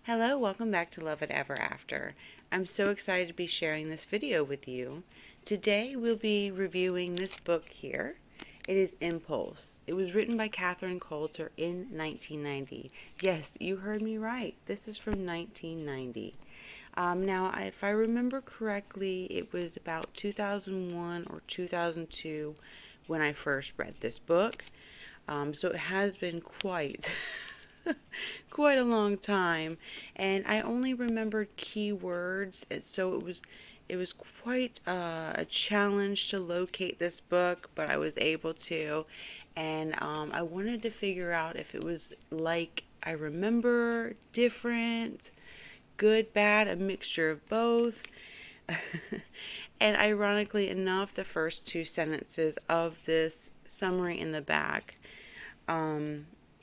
Hello, welcome back to Love It Ever After. I'm so excited to be sharing this video with you. Today we'll be reviewing this book here. It is Impulse. It was written by Coulter in 1990. Yes, you heard me right. This is from 1990. Now, if I remember correctly, it was about 2001 or 2002 when I first read this book. So it has been quite quite a long time, and I only remembered key words, and so it was quite a challenge to locate this book, but I was able to, and I wanted to figure out if it was like I remember, different, good, bad, a mixture of both. And ironically enough, the first two sentences of this summary in the back.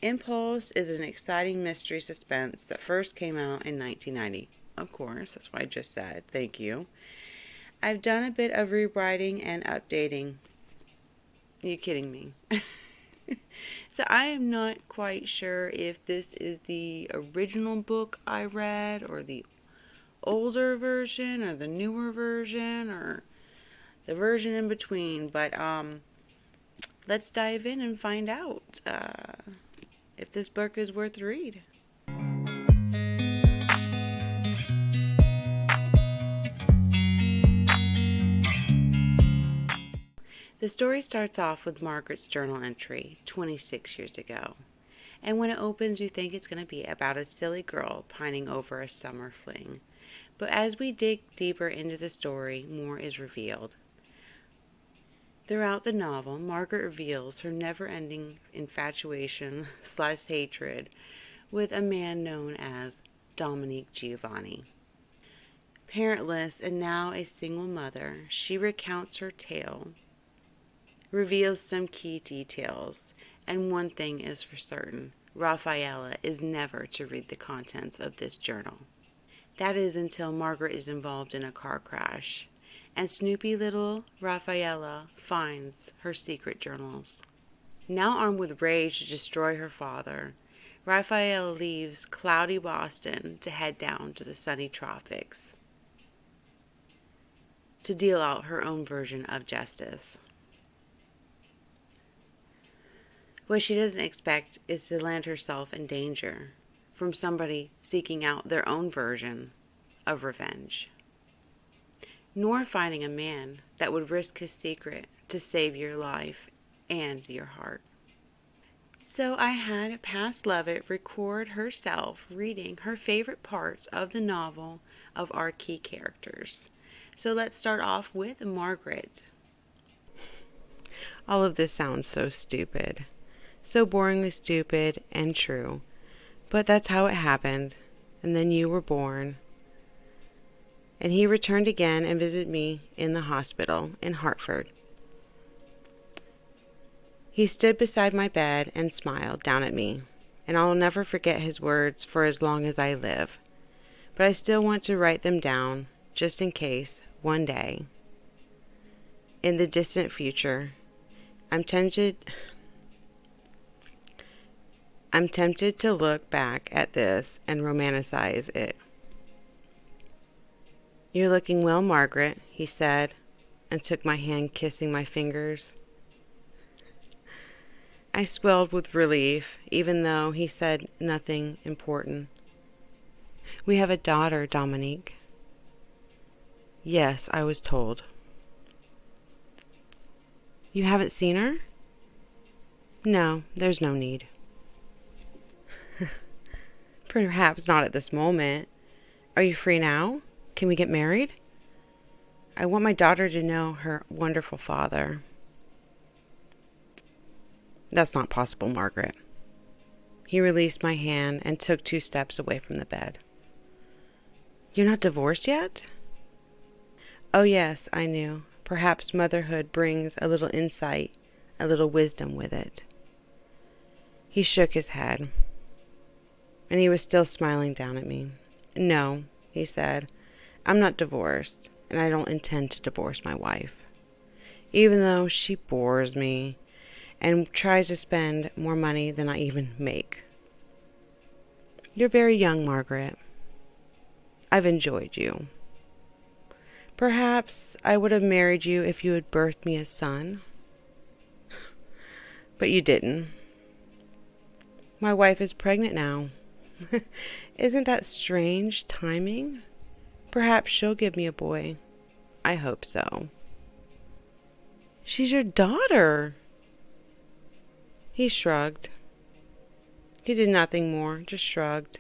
Impulse is an exciting mystery suspense that first came out in 1990. Of course, that's what I just said. Thank you. I've done a bit of rewriting and updating. Are you kidding me? So I am not quite sure if this is the original book I read or the older version or the newer version or the version in between, but let's dive in and find out if this book is worth the read. The story starts off with Margaret's journal entry 26 years ago. And when it opens, you think it's going to be about a silly girl pining over a summer fling. But as we dig deeper into the story, more is revealed. Throughout the novel, Margaret reveals her never-ending infatuation / hatred with a man known as Dominique Giovanni. Parentless and now a single mother, she recounts her tale, reveals some key details, and one thing is for certain: Raffaella is never to read the contents of this journal. That is until Margaret is involved in a car crash, and snoopy little Raffaella finds her secret journals. Now armed with rage to destroy her father, Raffaella leaves cloudy Boston to head down to the sunny tropics to deal out her own version of justice. What she doesn't expect is to land herself in danger from somebody seeking out their own version of revenge, nor finding a man that would risk his secret to save your life and your heart. So I had past Lovett record herself reading her favorite parts of the novel of our key characters. So let's start off with Margaret. All of this sounds so stupid. So boringly stupid and true. But that's how it happened. And then you were born. And he returned again and visited me in the hospital in Hartford. He stood beside my bed and smiled down at me. And I will never forget his words for as long as I live. But I still want to write them down, just in case, one day, in the distant future, I'm tempted to look back at this and romanticize it. You're looking well, Margaret, he said, and took my hand, kissing my fingers. I swelled with relief, even though he said nothing important. We have a daughter, Dominique. Yes, I was told. You haven't seen her? No, there's no need. Perhaps not at this moment. Are you free now? Can we get married? I want my daughter to know her wonderful father. That's not possible, Margaret. He released my hand and took 2 steps away from the bed. You're not divorced yet? Oh yes, I knew. Perhaps motherhood brings a little insight, a little wisdom with it. He shook his head, and he was still smiling down at me. No, he said, I'm not divorced, and I don't intend to divorce my wife, even though she bores me and tries to spend more money than I even make. You're very young, Margaret. I've enjoyed you. Perhaps I would have married you if you had birthed me a son. But you didn't. My wife is pregnant now. Isn't that strange timing? Perhaps she'll give me a boy. I hope so. She's your daughter. He shrugged. He did nothing more, just shrugged.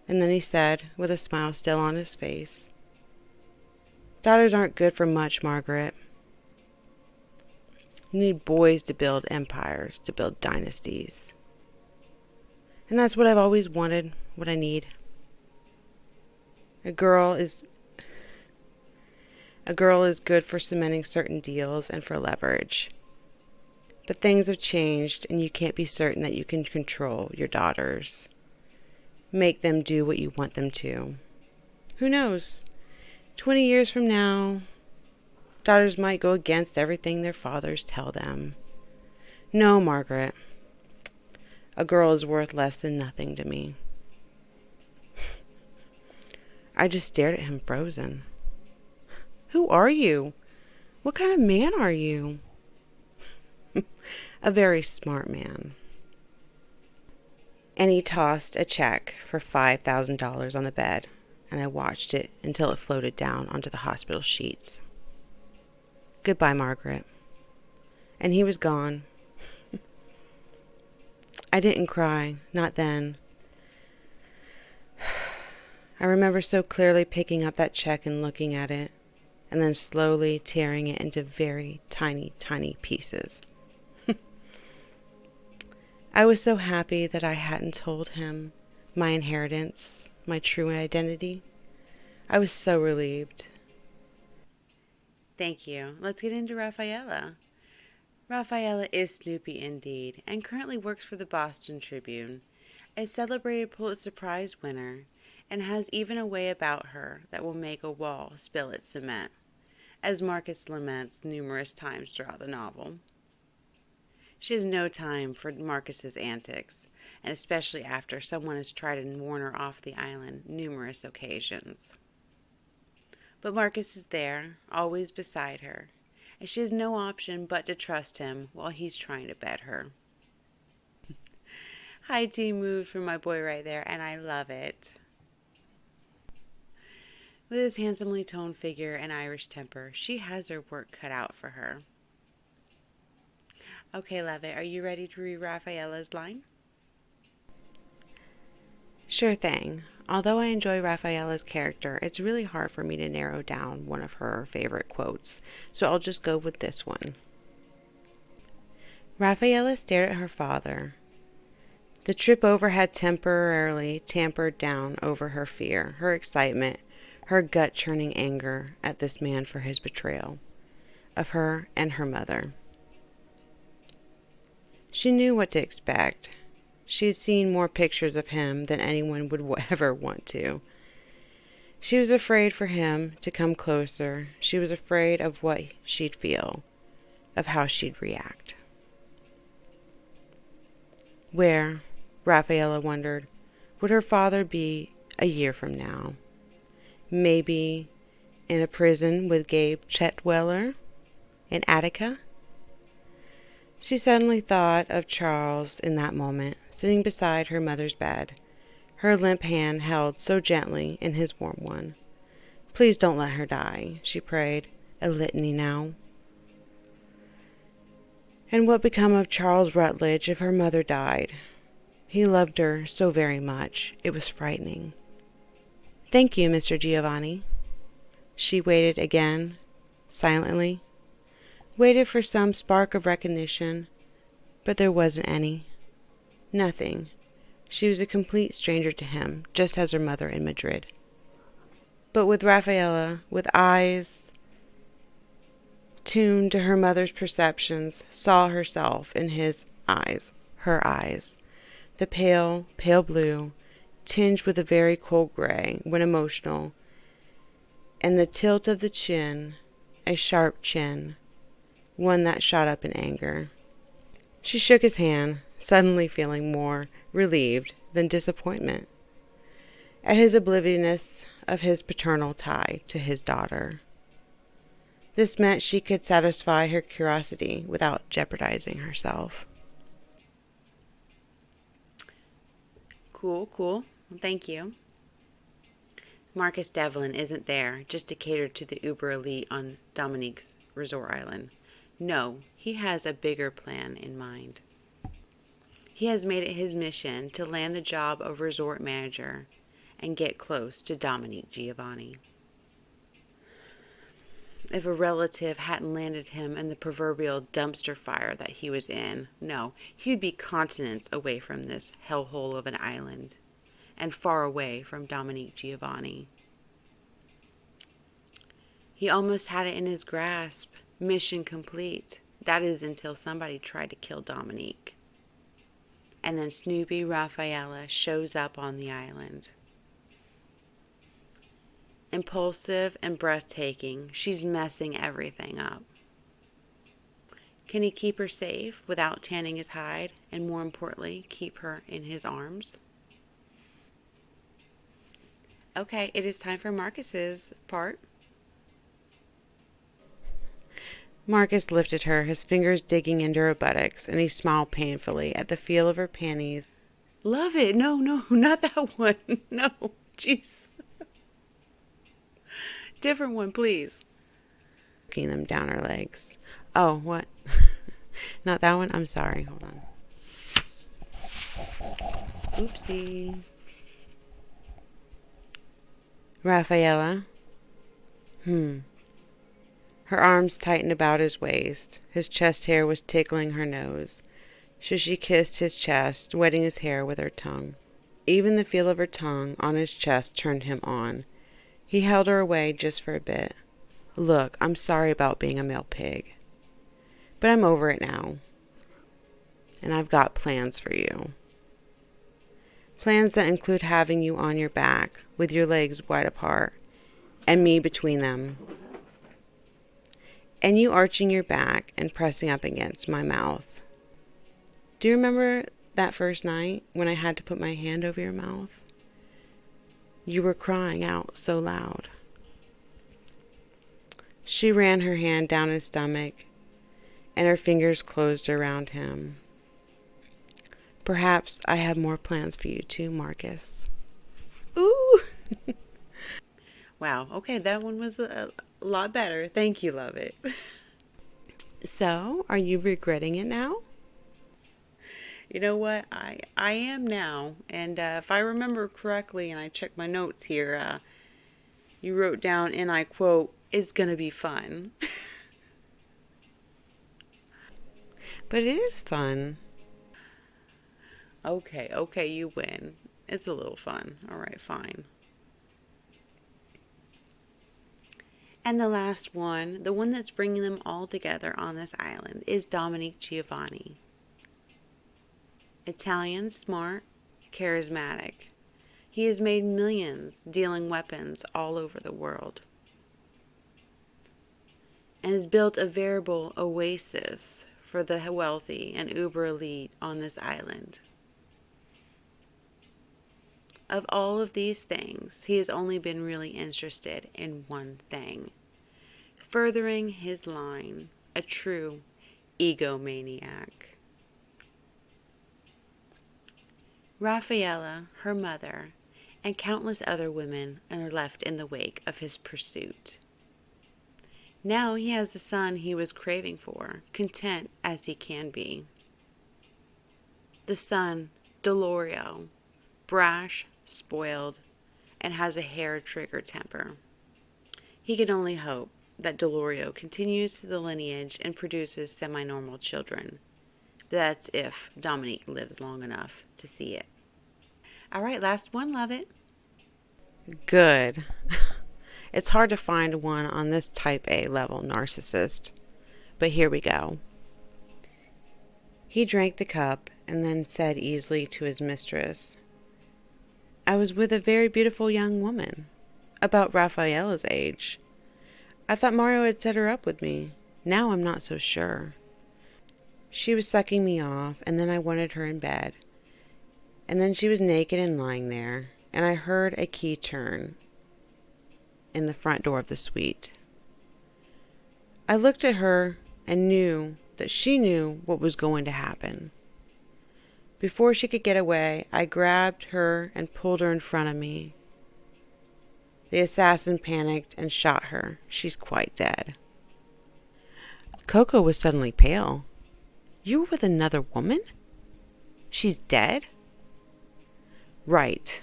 And then he said, with a smile still on his face, daughters aren't good for much, Margaret. You need boys to build empires, to build dynasties. And that's what I've always wanted, what I need. A girl is good for cementing certain deals and for leverage. But things have changed, and you can't be certain that you can control your daughters. Make them do what you want them to. Who knows? 20 years from now, daughters might go against everything their fathers tell them. No, Margaret. A girl is worth less than nothing to me. I just stared at him frozen. Who are you? What kind of man are you? A very smart man. And he tossed a check for $5,000 on the bed, and I watched it until it floated down onto the hospital sheets. Goodbye, Margaret. And he was gone. I didn't cry, not then. I remember so clearly picking up that check and looking at it, and then slowly tearing it into very tiny, tiny pieces. I was so happy that I hadn't told him my inheritance, my true identity. I was so relieved. Thank you. Let's get into Rafaela. Rafaela is Snoopy indeed, and currently works for the Boston Tribune, a celebrated Pulitzer Prize winner, and has even a way about her that will make a wall spill its cement, as Marcus laments numerous times throughout the novel. She has no time for Marcus's antics, and especially after someone has tried to warn her off the island numerous occasions. But Marcus is there, always beside her, and she has no option but to trust him while he's trying to bed her. High tea mood for my boy right there, and I love it. With his handsomely toned figure and Irish temper, she has her work cut out for her. Okay, Lovett, are you ready to read Rafaela's line? Sure thing. Although I enjoy Rafaela's character, it's really hard for me to narrow down one of her favorite quotes, so I'll just go with this one. Rafaela stared at her father. The trip over had temporarily tampered down over her fear, her excitement, her gut-churning anger at this man for his betrayal of her and her mother. She knew what to expect. She had seen more pictures of him than anyone would ever want to. She was afraid for him to come closer. She was afraid of what she'd feel, of how she'd react. Where, Rafaela wondered, would her father be a year from now? Maybe in a prison with Gabe Chetweller in Attica? She suddenly thought of Charles in that moment, sitting beside her mother's bed, her limp hand held so gently in his warm one. Please don't let her die, she prayed, a litany now. And what become of Charles Rutledge if her mother died? He loved her so very much, it was frightening. Thank you, Mr. Giovanni. She waited again, silently. Waited for some spark of recognition, but there wasn't any. Nothing. She was a complete stranger to him, just as her mother in Madrid. But with Rafaela, with eyes tuned to her mother's perceptions, saw herself in his eyes, her eyes, the pale, pale blue, tinged with a very cold gray when emotional, and the tilt of the chin, a sharp chin, one that shot up in anger. She shook his hand, suddenly feeling more relieved than disappointment at his obliviousness of his paternal tie to his daughter. This meant she could satisfy her curiosity without jeopardizing herself. Cool. Thank you. Marcus Devlin isn't there just to cater to the uber elite on Dominique's resort island. No, he has a bigger plan in mind. He has made it his mission to land the job of resort manager and get close to Dominique Giovanni. If a relative hadn't landed him in the proverbial dumpster fire that he was in, no, he'd be continents away from this hellhole of an island, and far away from Dominique Giovanni. He almost had it in his grasp. Mission complete. That is until somebody tried to kill Dominique. And then Snoopy Rafaela shows up on the island. Impulsive and breathtaking, she's messing everything up. Can he keep her safe without tanning his hide, and more importantly, keep her in his arms? Okay, it is time for Marcus's part. Marcus lifted her, his fingers digging into her buttocks, and he smiled painfully at the feel of her panties. Love it! No, not that one. No, jeez. Different one, please. Looking them down her legs. Oh, what? Not that one? I'm sorry. Hold on. Oopsie. Rafaela? Her arms tightened about his waist. His chest hair was tickling her nose. So she kissed his chest, wetting his hair with her tongue. Even the feel of her tongue on his chest turned him on. He held her away just for a bit. Look, I'm sorry about being a male pig. But I'm over it now. And I've got plans for you. Plans that include having you on your back, with your legs wide apart, and me between them. And you arching your back and pressing up against my mouth. Do you remember that first night when I had to put my hand over your mouth? You were crying out so loud. She ran her hand down his stomach, and her fingers closed around him. Perhaps I have more plans for you too, Marcus. Ooh! Wow, okay, that one was a lot better. Thank you, Lovett. So, are you regretting it now? You know what? I am now. And if I remember correctly, and I checked my notes here, you wrote down, and I quote, "It's gonna be fun." But it is fun. Okay, you win. It's a little fun. All right, fine. And the last one, the one that's bringing them all together on this island, is Dominique Giovanni. Italian, smart, charismatic. He has made millions dealing weapons all over the world. And has built a veritable oasis for the wealthy and uber elite on this island. Of all of these things, he has only been really interested in one thing: furthering his line, a true egomaniac. Rafaela, her mother, and countless other women are left in the wake of his pursuit. Now he has the son he was craving for, content as he can be. The son, Delorio, brash, spoiled, and has a hair-trigger temper. He can only hope that Delorio continues the lineage and produces semi-normal children. That's if Dominique lives long enough to see it. All right, last one, Lovett. Good. It's hard to find one on this type A level narcissist, but here we go. He drank the cup and then said easily to his mistress, "I was with a very beautiful young woman, about Rafaela's age. I thought Mario had set her up with me. Now I'm not so sure. She was sucking me off, and then I wanted her in bed. And then she was naked and lying there, and I heard a key turn. in the front door of the suite. I looked at her and knew that she knew what was going to happen. Before she could get away, I grabbed her and pulled her in front of me. The assassin panicked and shot her. She's quite dead. Coco was suddenly pale. You were with another woman? She's dead? Right.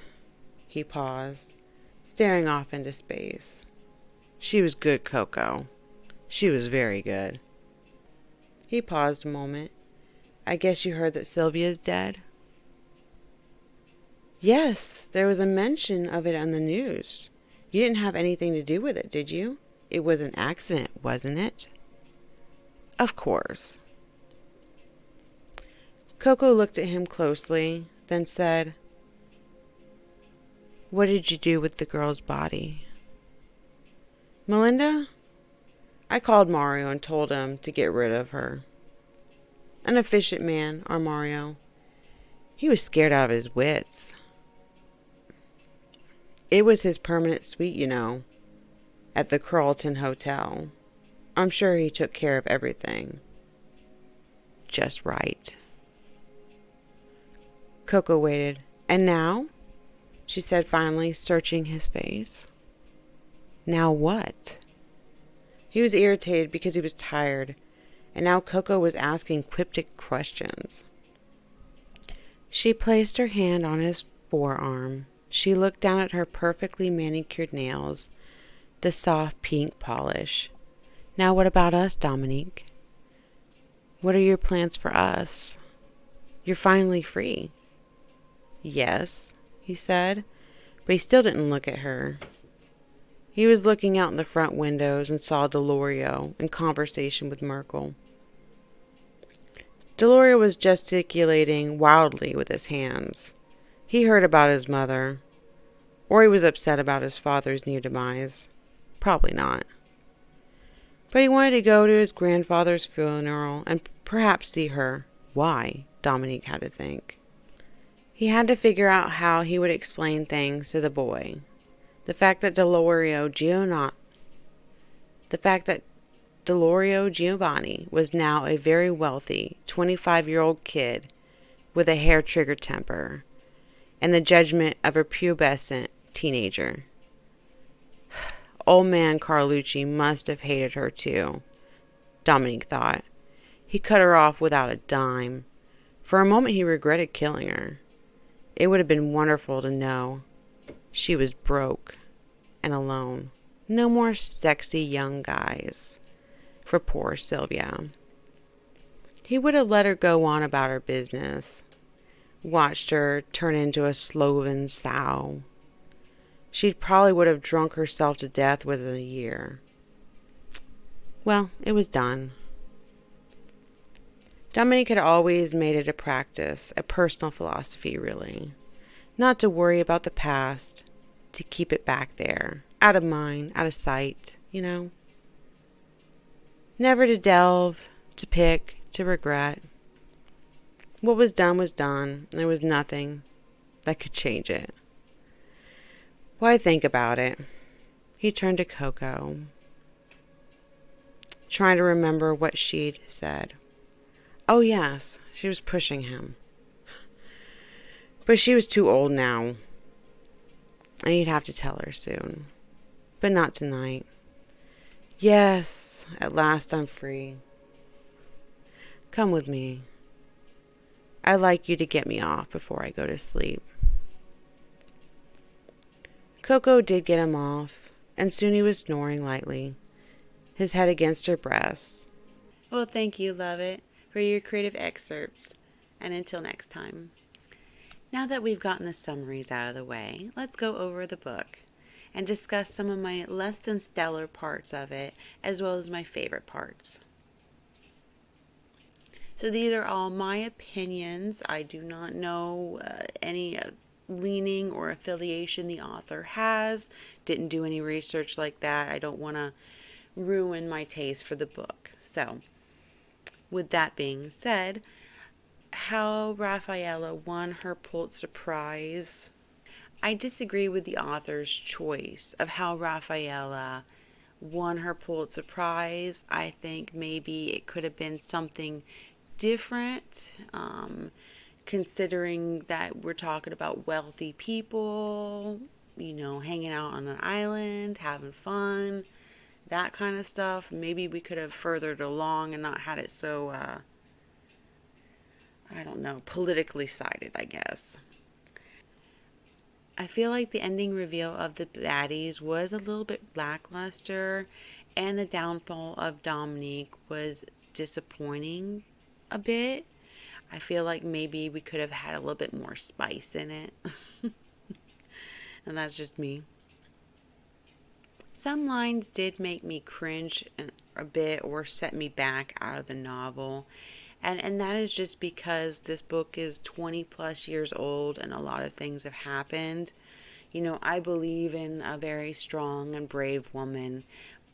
He paused, staring off into space. She was good, Coco. She was very good. He paused a moment. I guess you heard that Sylvia's dead? Yes, there was a mention of it on the news. You didn't have anything to do with it, did you? It was an accident, wasn't it? Of course. Coco looked at him closely, then said, What did you do with the girl's body? Melinda? I called Mario and told him to get rid of her. An efficient man, our Mario. He was scared out of his wits. It was his permanent suite, you know, at the Carlton Hotel. I'm sure he took care of everything. Just right. Coco waited. And now? She said finally, searching his face. Now what? He was irritated because he was tired, and now Coco was asking cryptic questions. She placed her hand on his forearm. She looked down at her perfectly manicured nails, the soft pink polish. Now what about us, Dominique? What are your plans for us? You're finally free. Yes, he said, but he still didn't look at her. He was looking out in the front windows and saw Delorio in conversation with Merkel. Delorio was gesticulating wildly with his hands. He heard about his mother, or he was upset about his father's near demise. Probably not. But he wanted to go to his grandfather's funeral and perhaps see her. Why? Dominique had to think. He had to figure out how he would explain things to the boy. The fact that Delorio Giovanni was now a very wealthy 25-year-old kid with a hair-trigger temper, and the judgment of a pubescent teenager. Old man Carlucci must have hated her too, Dominique thought. He cut her off without a dime. For a moment he regretted killing her. It would have been wonderful to know she was broke and alone. No more sexy young guys for poor Sylvia. He would have let her go on about her business, watched her turn into a sloven sow. She probably would have drunk herself to death within a year. Well, it was done. Dominique had always made it a practice, a personal philosophy really, not to worry about the past, to keep it back there, out of mind, out of sight, you know. Never to delve, to pick, to regret. What was done, and there was nothing that could change it. Why think about it? He turned to Coco, trying to remember what she'd said. Oh yes, she was pushing him. But she was too old now, and he'd have to tell her soon. But not tonight. Yes, at last I'm free. Come with me. I'd like you to get me off before I go to sleep. Coco did get him off, and soon he was snoring lightly, his head against her breast. Well, thank you, Lovett, for your creative excerpts, and until next time. Now that we've gotten the summaries out of the way, let's go over the book and discuss some of my less than stellar parts of it, as well as my favorite parts. So these are all my opinions. I do not know any leaning or affiliation the author has. Didn't do any research like that. I don't want to ruin my taste for the book. So, with that being said, how Rafaela won her Pulitzer Prize, I disagree with the author's choice of how Rafaela won her Pulitzer Prize. I think maybe it could have been something different, considering that we're talking about wealthy people, hanging out on an island, having fun, that kind of stuff. Maybe we could have furthered along and not had it so, I don't know, politically sided, I guess. I feel like the ending reveal of the baddies was a little bit lackluster, and the downfall of Dominique was disappointing a bit. I feel like maybe we could have had a little bit more spice in it. And that's just me. Some lines did make me cringe a bit or set me back out of the novel. And that is just because this book is 20 plus years old and a lot of things have happened. I believe in a very strong and brave woman,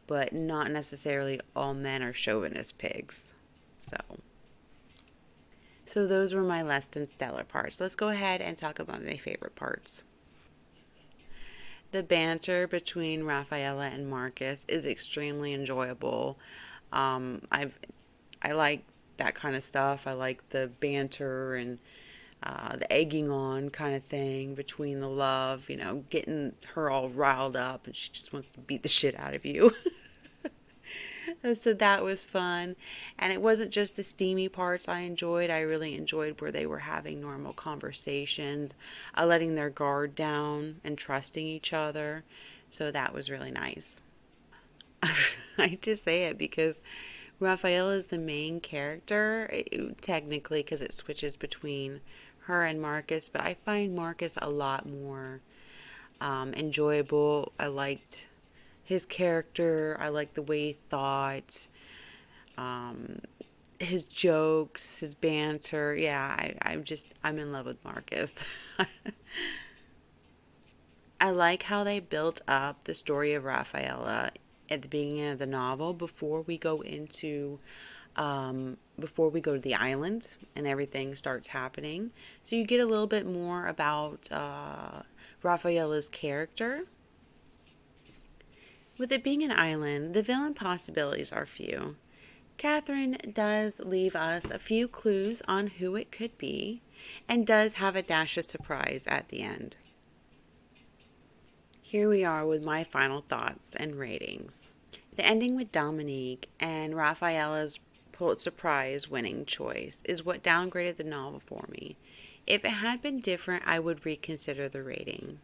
but not necessarily all men are chauvinist pigs. So those were my less than stellar parts. Let's go ahead and talk about my favorite parts. The banter between Rafaela and Marcus is extremely enjoyable. I like that kind of stuff. I like the banter and the egging on kind of thing between the love, getting her all riled up and she just wants to beat the shit out of you. So that was fun. And it wasn't just the steamy parts I enjoyed. I really enjoyed where they were having normal conversations, letting their guard down and trusting each other. So that was really nice. I hate to say it because Raphael is the main character, technically, because it switches between her and Marcus, but I find Marcus a lot more enjoyable. I liked his character. I liked the way he thought, his jokes, his banter. Yeah, I'm in love with Marcus. I like how they built up the story of Rafaela at the beginning of the novel before we go to the island and everything starts happening. So you get a little bit more about Rafaela's character. With it being an island, the villain possibilities are few. Catherine does leave us a few clues on who it could be, and does have a dash of surprise at the end. Here we are with my final thoughts and ratings. The ending with Dominique and Rafaela's Pulitzer Prize winning choice is what downgraded the novel for me. If it had been different, I would reconsider the rating.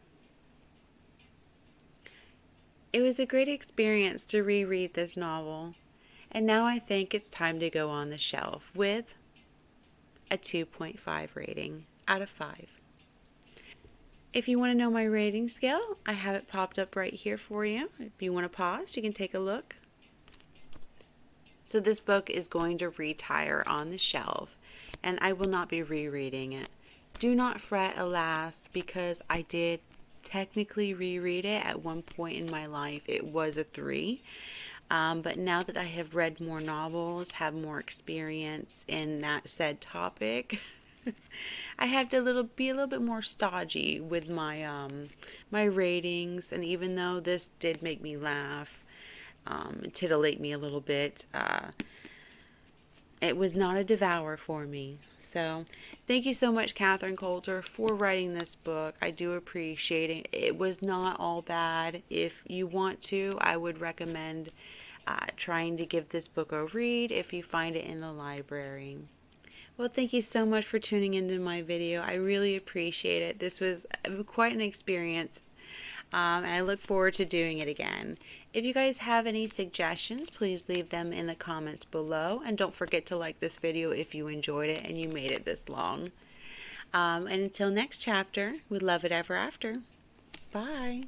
It was a great experience to reread this novel, and now I think it's time to go on the shelf with a 2.5 rating out of 5. If you want to know my rating scale, I have it popped up right here for you. If you want to pause, you can take a look. So this book is going to retire on the shelf, and I will not be rereading it. Do not fret, alas, because I did technically reread it at one point in my life. It was a 3. But now that I have read more novels, have more experience in that said topic, I have to be a little bit more stodgy with my ratings. And even though this did make me laugh, titillate me a little bit, it was not a devour for me. So thank you so much, Catherine Coulter, for writing this book. I do appreciate it. It was not all bad. If you want to, I would recommend trying to give this book a read if you find it in the library. Well, thank you so much for tuning into my video. I really appreciate it. This was quite an experience, and I look forward to doing it again. If you guys have any suggestions, please leave them in the comments below. And don't forget to like this video if you enjoyed it and you made it this long. And until next chapter, we love it ever after. Bye.